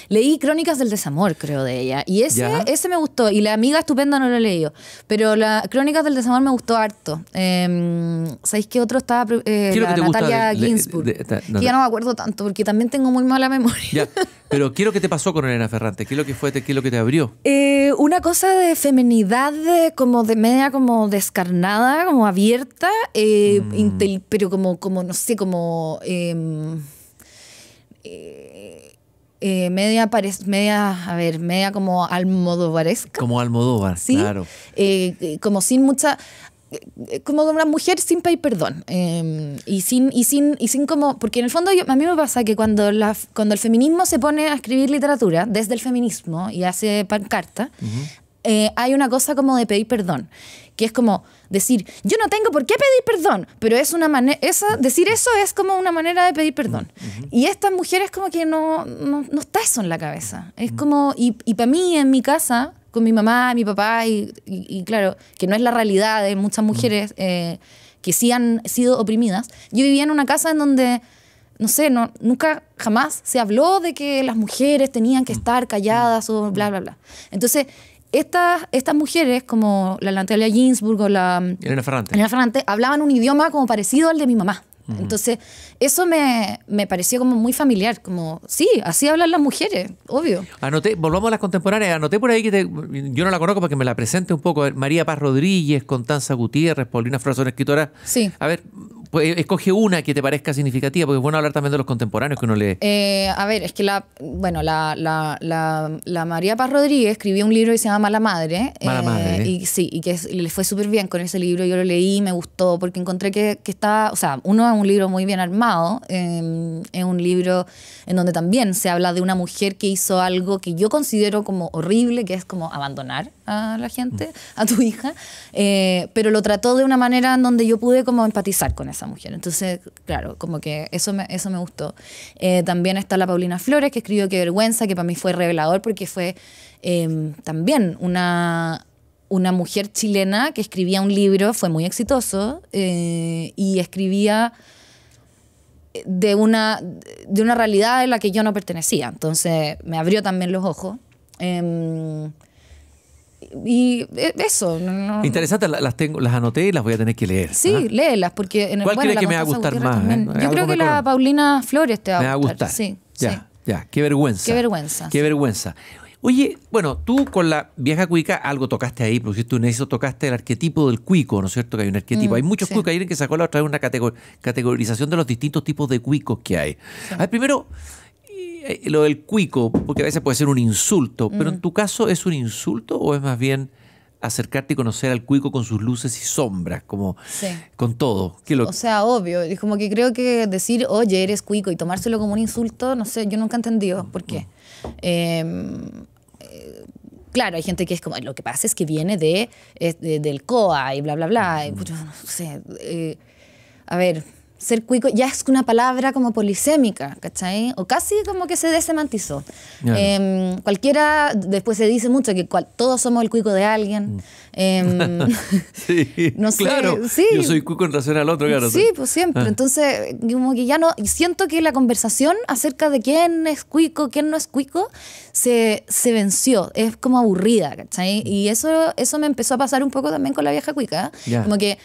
Leí Crónicas del Desamor, creo, de ella. Y Ya. ese me gustó. Y La amiga estupenda no lo he leído. Pero la Crónicas del Desamor me gustó harto. ¿Sabéis qué otro estaba? es lo que te gusta Natalia de- Ginsburg. no, que ya no me acuerdo tanto porque también tengo muy mala memoria. Ya, pero ¿qué es lo que te pasó con Elena Ferrante? ¿Qué es lo que fue? ¿Qué es lo que te abrió? Una cosa de feminidad como de media como descarnada, como abierta, pero como no sé, como media como almodovaresca. Como Almodóvar, ¿Sí? claro. Como sin mucha... como una mujer sin pedir perdón. Y sin como... Porque en el fondo a mí me pasa que cuando el feminismo se pone a escribir literatura, desde el feminismo, y hace pancarta, hay una cosa como de pedir perdón. Que es como decir, yo no tengo por qué pedir perdón, pero es una manera... Decir eso es como una manera de pedir perdón. Y estas mujeres como que no está eso en la cabeza. Es como... Y para mí, en mi casa... con mi mamá, mi papá, y claro, que no es la realidad de muchas mujeres que sí han sido oprimidas. Yo vivía en una casa en donde no sé, nunca jamás se habló de que las mujeres tenían que estar calladas o bla, bla, bla. Entonces, estas mujeres, como la Natalia Ginsburg o la Elena Ferrante, hablaban un idioma como parecido al de mi mamá. Entonces, eso me pareció como muy familiar, como, sí, así hablan las mujeres, obvio. Anoté, volvamos a las contemporáneas, anoté por ahí que yo no la conozco para que me la presente un poco. A ver, María Paz Rodríguez, Constanza Gutiérrez, Paulina Flores son escritoras. Sí. A ver, pues, escoge una que te parezca significativa, porque es bueno hablar también de los contemporáneos que uno lee. A ver, es que la María Paz Rodríguez escribió un libro que se llama Mala Madre. Mala Madre. Y sí, y que le fue súper bien con ese libro. Yo lo leí, me gustó, porque encontré que está, o sea, uno es un libro muy bien armado, es un libro en donde también se habla de una mujer que hizo algo que yo considero como horrible, que es como abandonar a la gente, a tu hija, pero lo trató de una manera en donde yo pude como empatizar con esa mujer. Entonces, claro, como que eso me gustó. También está la Paulina Flores, que escribió Qué vergüenza, que para mí fue revelador porque fue también una mujer chilena que escribía un libro, fue muy exitoso, y escribía de una realidad en la que yo no pertenecía. Entonces me abrió también los ojos. Y eso. Interesante, las anoté y las voy a tener que leer. Sí, léelas, porque ¿Cuál crees que me va a gustar más? Yo creo que la Paulina Flores te va a gustar. Sí, sí. Ya, qué vergüenza. Qué vergüenza. Qué vergüenza. Oye, bueno, tú con la vieja cuica algo tocaste ahí, pusiste un eso, tocaste el arquetipo del cuico, ¿no es cierto? Que hay un arquetipo. Hay muchos cuicos. Hay alguien que sacó la otra vez una categorización de los distintos tipos de cuicos que hay. Sí. A ver, primero, lo del cuico, porque a veces puede ser un insulto, pero en tu caso, ¿es un insulto o es más bien acercarte y conocer al cuico con sus luces y sombras, como con todo? O sea, obvio, es como que creo que decir, oye, eres cuico y tomárselo como un insulto, no sé, yo nunca he entendido por qué. Claro, hay gente que es como, lo que pasa es que viene del COA y bla, bla, bla. Y, no sé, a ver, ser cuico ya es una palabra como polisémica, ¿cachai? O casi como que se desemantizó. Cualquiera, después se dice mucho que todos somos el cuico de alguien. Sí, no sé, claro. Sí. Yo soy cuico en relación al otro, claro. Sí, pues siempre. Entonces, como que ya no... Siento que la conversación acerca de quién es cuico, quién no es cuico, se venció. Es como aburrida, ¿cachai? Y eso me empezó a pasar un poco también con la vieja cuica. Como que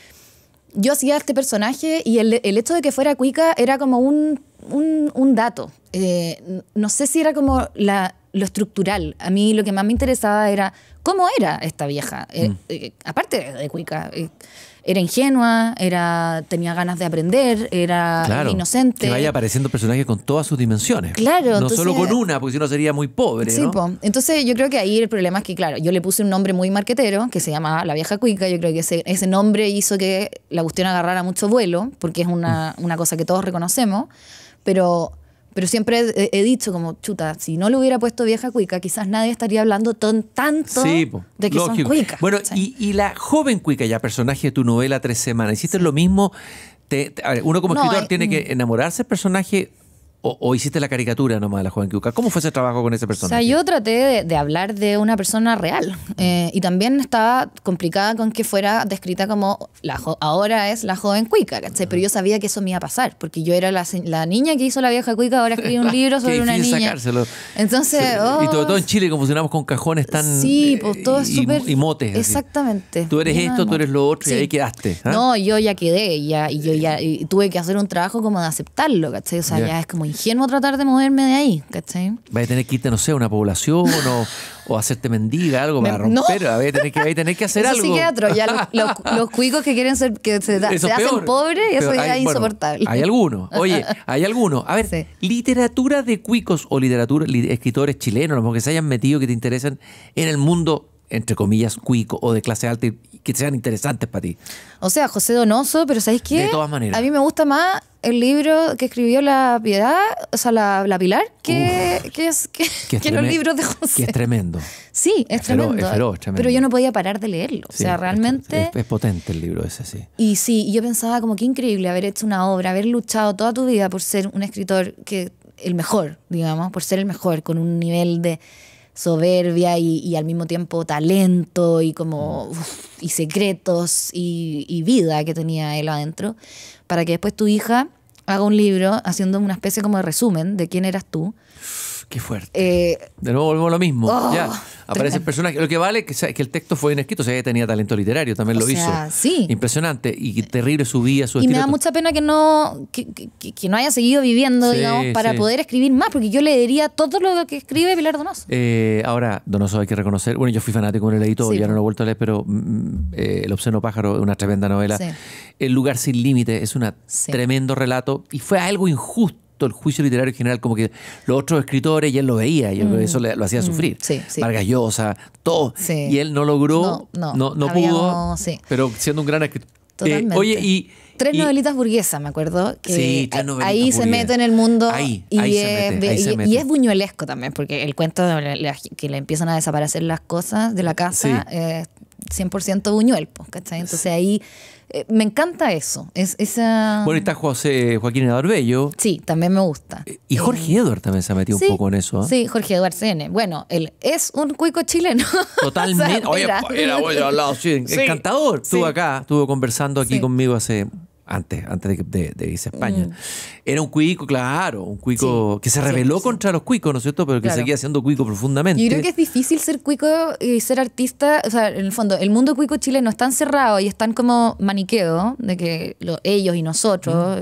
yo hacía este personaje y el hecho de que fuera cuica era como un dato. No sé si era como lo estructural. A mí lo que más me interesaba era cómo era esta vieja. Aparte de cuica. Era ingenua, tenía ganas de aprender, era inocente. Que vaya apareciendo personajes con todas sus dimensiones. Claro. No entonces, solo con una, porque si no sería muy pobre, sí, ¿no? Entonces yo creo que ahí el problema es que, claro, yo le puse un nombre muy marquetero, que se llama La Vieja Cuica. Yo creo que ese nombre hizo que la cuestión agarrara mucho vuelo, porque es una cosa que todos reconocemos, pero siempre he dicho como, chuta, si no le hubiera puesto vieja cuica, quizás nadie estaría hablando tanto de que lógico. son cuicas. Bueno, y la joven cuica, ya personaje de tu novela 3 semanas, ¿hiciste lo mismo? A ver, uno como escritor tiene que enamorarse del personaje o hiciste la caricatura nomás de la joven cuica. ¿Cómo fue ese trabajo con ese personaje? O sea, yo traté de hablar de una persona real y también estaba complicada con que fuera descrita como ahora es la joven cuica, ¿cachai? Pero yo sabía que eso me iba a pasar porque yo era la niña que hizo la vieja cuica, ahora escribí un libro sobre una niña. Sacárselo. Entonces, y todo en Chile, como funcionamos con cajones tan... Sí, pues todo es súper... Y motes. Exactamente. Tú eres esto, tú eres lo otro y ahí quedaste. No, yo ya quedé y tuve que hacer un trabajo como de aceptarlo, ¿cachai? O sea, ya es como ingenuo tratar de moverme de ahí, ¿cachai? Vas a tener que irte, no sé, a una población o hacerte mendiga, algo para romper. Vas a tener que hacer eso algo. Eso sí que otro. Ya los cuicos que quieren que se hacen pobres, eso ya es insoportable. Hay algunos. Oye, hay algunos. A ver, literatura de cuicos o escritores chilenos, a lo mejor que se hayan metido, que te interesan en el mundo, entre comillas, cuico o de clase alta y que sean interesantes para ti. O sea, José Donoso, pero ¿sabes qué? De todas maneras. A mí me gusta más el libro que escribió la Piedad, o sea, la Pilar, que los libros de José. Que es tremendo. Sí, es tremendo. Es feroz, tremendo. Pero yo no podía parar de leerlo. Sí, o sea, realmente... Es potente el libro ese, sí. Y sí, yo pensaba como qué increíble haber hecho una obra, haber luchado toda tu vida por ser un escritor el mejor, digamos, por ser el mejor, con un nivel de soberbia y al mismo tiempo talento y como y secretos y vida que tenía él adentro, para que después tu hija haga un libro haciendo una especie como de resumen de quién eras tú. Qué fuerte. De nuevo volvemos a lo mismo. Ya, aparece el personaje. Lo que vale es que el texto fue bien escrito. O sea, ella tenía talento literario, también lo hizo. Sí. Impresionante. Y terrible su vida, su estilo. Y me da mucha pena que no haya seguido viviendo, digamos, para poder escribir más, porque yo leería todo lo que escribe Pilar Donoso. Ahora, Donoso hay que reconocer. Bueno, yo fui fanático, no leí todo, ya no lo he vuelto a leer, pero El obsceno pájaro es una tremenda novela. Sí. El lugar sin límite es un tremendo relato. Y fue algo injusto el juicio literario en general, como que los otros escritores, y él lo veía, y eso lo hacía sufrir. Vargas Llosa, todo. Y él no logró, no pudo, pero siendo un gran escritor. Oye, y... Tres novelitas burguesas, me acuerdo. Que sí, ahí se mete en el mundo. Ahí se mete. Y es buñuelesco también, porque el cuento que le empiezan a desaparecer las cosas de la casa es 100% buñuel, ¿cachai? Entonces ahí... me encanta eso. Bueno, y está Joaquín Eduardo Bello. Sí, también me gusta. Y Jorge Edward también se ha metido un poco en eso. Sí, Jorge Edward CN. Bueno, él es un cuico chileno. Totalmente. O sea, era bueno al lado, encantador. Estuvo conversando aquí conmigo antes de irse a España. Era un cuico, claro, un cuico que se rebeló contra los cuicos, ¿no es cierto? Pero que seguía siendo cuico profundamente. Yo creo que es difícil ser cuico y ser artista. O sea, en el fondo, el mundo cuico chileno es tan cerrado y es tan como maniqueo, de que ellos y nosotros,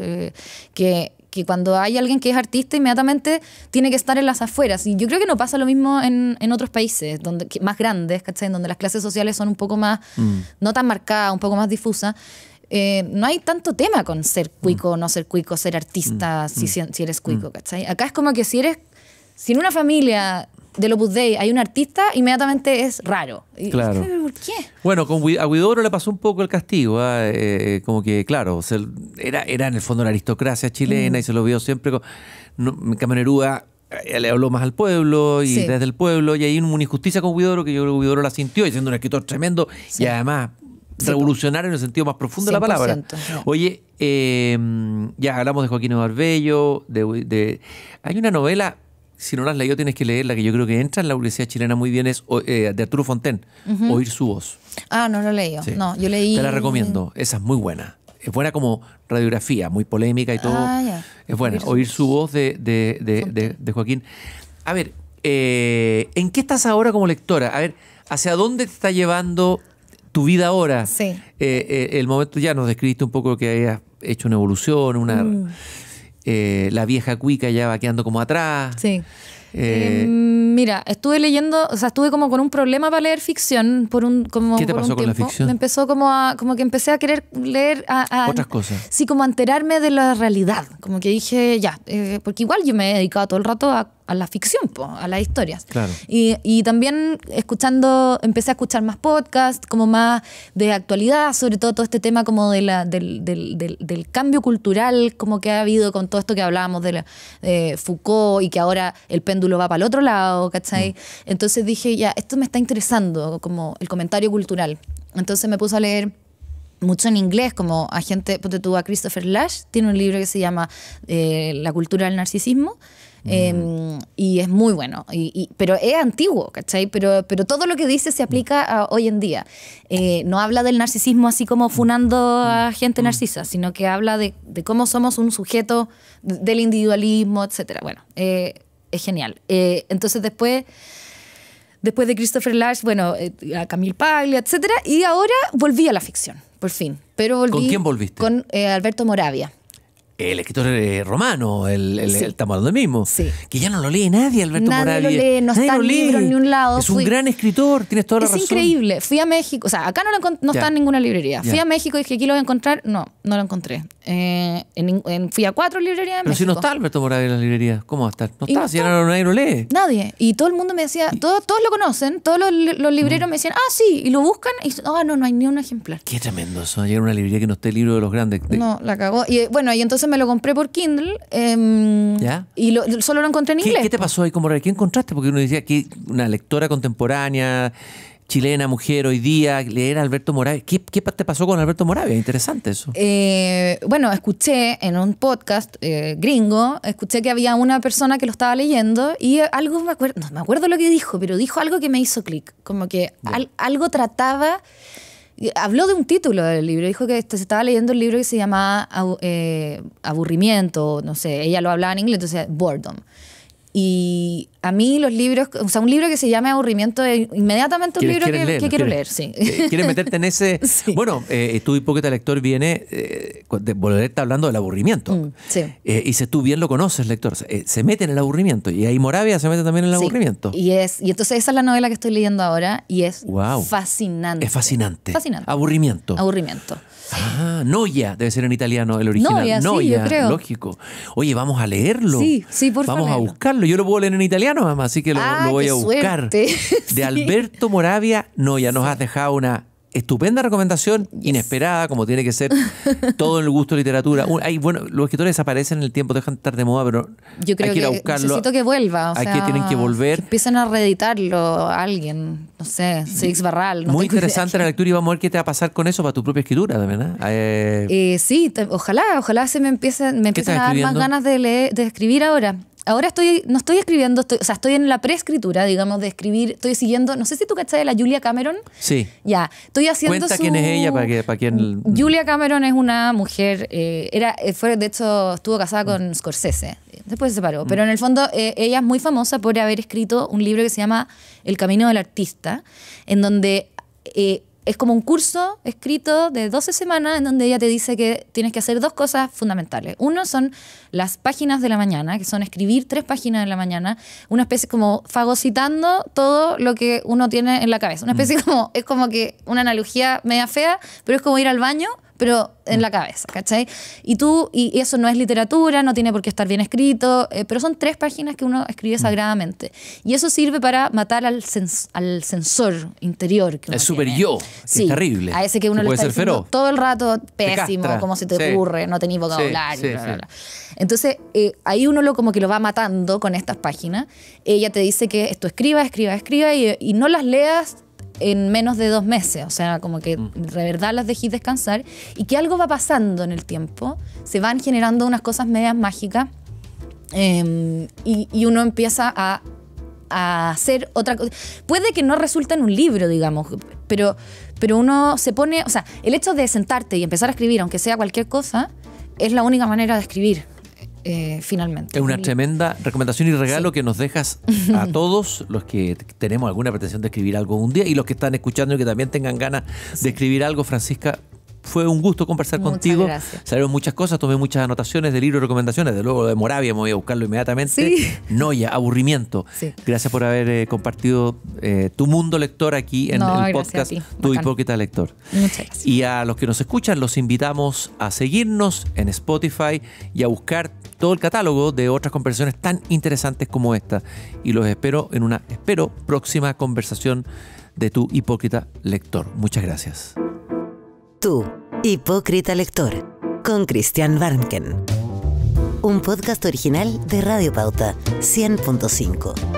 que cuando hay alguien que es artista, inmediatamente tiene que estar en las afueras. Y yo creo que no pasa lo mismo en otros países más grandes, ¿cachai? Donde las clases sociales son un poco más, no tan marcadas, un poco más difusas. No hay tanto tema con ser cuico o no ser cuico, ser artista si eres cuico, ¿cachai? Acá es como que si en una familia del Opus Dei hay un artista, inmediatamente es raro. Claro. ¿Por qué? Bueno, a Huidobro le pasó un poco el castigo, como que, claro, era en el fondo la aristocracia chilena y se lo vio siempre. Carmen Neruda le habló más al pueblo y desde el pueblo, y hay una injusticia con Huidobro que yo creo que Huidobro la sintió, y siendo un escritor tremendo y además revolucionario en el sentido más profundo de la palabra. Oye, ya hablamos de Joaquín Eduardo Bello, hay una novela, si no la has leído tienes que leerla, que yo creo que entra en la burguesía chilena muy bien, es de Arturo Fontaine, Oír su voz. Ah, no lo he leído. Sí. No, yo leí... Te la recomiendo, esa es muy buena. Es buena como radiografía, muy polémica y todo. Es buena, Oír su voz de Joaquín. A ver, ¿en qué estás ahora como lectora? A ver, ¿hacia dónde te está llevando tu vida ahora? Sí. El momento, ya nos describiste un poco que hayas hecho una evolución, la vieja cuica ya va quedando como atrás. Sí. Mira, estuve leyendo, o sea, estuve como con un problema para leer ficción ¿Qué te pasó con la ficción? Me empezó como que empecé a querer leer otras cosas. Sí, como a enterarme de la realidad. Como que dije, porque igual yo me he dedicado todo el rato a la ficción, a las historias. Claro. Y también empecé a escuchar más podcasts, como más de actualidad, sobre todo este tema como del cambio cultural como que ha habido con todo esto que hablábamos de Foucault, y que ahora el péndulo va para el otro lado, ¿cachai? Entonces dije, esto me está interesando, como el comentario cultural. Entonces me puse a leer mucho en inglés, como a gente, ponte tú a Christopher Lasch, tiene un libro que se llama La cultura del narcisismo. Y es muy bueno, pero es antiguo, ¿cachai? Pero todo lo que dice se aplica a hoy en día. No habla del narcisismo así como funando a gente narcisa, sino que habla de cómo somos un sujeto, del individualismo, etcétera. Bueno, es genial. Entonces después de Christopher Lasch, bueno, a Camille Paglia, etcétera, y ahora volví a la ficción, por fin. Pero ¿Con quién volviste? Con Alberto Moravia. El escritor romano, estamos hablando del mismo. Sí. Que ya no lo lee nadie, Alberto Moravia. Nadie lo lee, no está en libros ni un lado. Es un gran escritor, tienes toda la razón. Es increíble. Fui a México, o sea, acá no está en ninguna librería. Fui a México y dije, aquí lo voy a encontrar. No lo encontré. Fui a 4 librerías de México. Pero si no está Alberto Moravia en las librerías, ¿cómo va a estar? No está, si nadie lo lee. Nadie. Y todo el mundo me decía, todos lo conocen, todos los libreros me decían, sí, y lo buscan, y no hay ni un ejemplar. Qué tremendo eso, llegar a una librería que no esté el libro de los grandes. No, la cagó. Y bueno, y entonces me lo compré por Kindle. Y solo lo encontré en inglés. ¿Qué te pasó ahí como ¿Qué encontraste? Porque uno decía que una lectora contemporánea, chilena, mujer, hoy día, leer a Alberto Moravia. ¿Qué te pasó con Alberto Moravia? Interesante eso. Bueno, escuché en un podcast gringo, escuché que había una persona que lo estaba leyendo y algo no me acuerdo lo que dijo, pero dijo algo que me hizo clic. Como que algo trataba habló de un título del libro, dijo que se estaba leyendo un libro que se llama Aburrimiento, no sé, ella lo hablaba en inglés, entonces boredom. Y a mí los libros, o sea, un libro que se llame Aburrimiento es inmediatamente un libro que quiero leer, sí. ¿Quieres meterte en ese? Sí. Bueno, tu hipócrita lector viene de volverte hablando del aburrimiento. Sí. Y si tú bien lo conoces, lector, se mete en el aburrimiento. Y ahí Moravia se mete también en el aburrimiento. Y entonces esa es la novela que estoy leyendo ahora y es fascinante. Es fascinante. Fascinante. Aburrimiento. Ah, Noia debe ser en italiano el original. Noia, sí, yo creo. Lógico. Oye, vamos a leerlo. Sí, por favor. Vamos a buscarlo. Yo lo puedo leer en italiano, mamá, así que lo voy a buscar. Suerte. De Alberto Moravia Noia. Nos has dejado una estupenda recomendación, inesperada, como tiene que ser todo el gusto de literatura. Bueno, los escritores desaparecen en el tiempo, dejan de estar de moda, pero yo creo hay que ir a que buscarlo. necesito que vuelva. Tienen que volver. Que empiecen a reeditarlo a alguien, no sé, Seix Barral. Muy interesante la lectura y vamos a ver qué te va a pasar con eso para tu propia escritura también, ¿eh? Sí, ojalá me empiecen a dar más ganas de escribir ahora. Ahora no estoy escribiendo, estoy en la preescritura, digamos, de escribir. Estoy siguiendo, no sé si tú cachai de la Julia Cameron. Sí. Ya, estoy haciendo Cuenta quién es ella para quien... Julia Cameron es una mujer, de hecho, estuvo casada con Scorsese. Después se separó. Pero en el fondo, ella es muy famosa por haber escrito un libro que se llama El Camino del Artista, en donde... es como un curso escrito de 12 semanas en donde ella te dice que tienes que hacer dos cosas fundamentales. Uno son las páginas de la mañana, que son escribir 3 páginas en la mañana, una especie como fagocitando todo lo que uno tiene en la cabeza. Una especie como, es como que una analogía media fea, pero es como ir al baño, pero en la cabeza, ¿cachai? Y eso no es literatura, no tiene por qué estar bien escrito, pero son 3 páginas que uno escribe sagradamente. Y eso sirve para matar al censor interior que uno el super tiene. yo, sí, es terrible. A ese que uno le está diciendo feroz. todo el rato, pésimo, castra. cómo se te ocurre, no tenés vocabulario, Sí, bla, bla, bla. Entonces, ahí uno como que lo va matando con estas páginas. Ella te dice que esto escriba y no las leas en menos de 2 meses, o sea, como que de verdad las dejís descansar y que algo va pasando en el tiempo, se van generando unas cosas medias mágicas y uno empieza a hacer otra cosa. Puede que no resulte en un libro, digamos, pero uno se pone, o sea, el hecho de sentarte y empezar a escribir, aunque sea cualquier cosa, es la única manera de escribir. Finalmente. Es una tremenda recomendación y regalo que nos dejas a todos los que tenemos alguna pretensión de escribir algo un día y los que están escuchando y que también tengan ganas de escribir algo. Francisca, fue un gusto conversar contigo. Gracias. Salieron muchas cosas, tomé muchas anotaciones de libro de recomendaciones, de luego de Moravia, me voy a buscarlo inmediatamente. Sí. Noia, Aburrimiento. Sí. Gracias por haber compartido tu mundo lector aquí en el podcast Tu Hipócrita Lector. Muchas gracias. Y a los que nos escuchan, los invitamos a seguirnos en Spotify y a buscar todo el catálogo de otras conversaciones tan interesantes como esta. Y los espero en una próxima conversación de Tu Hipócrita Lector. Muchas gracias. Tu Hipócrita Lector, con Christian Warnken. Un podcast original de Radio Pauta 100.5.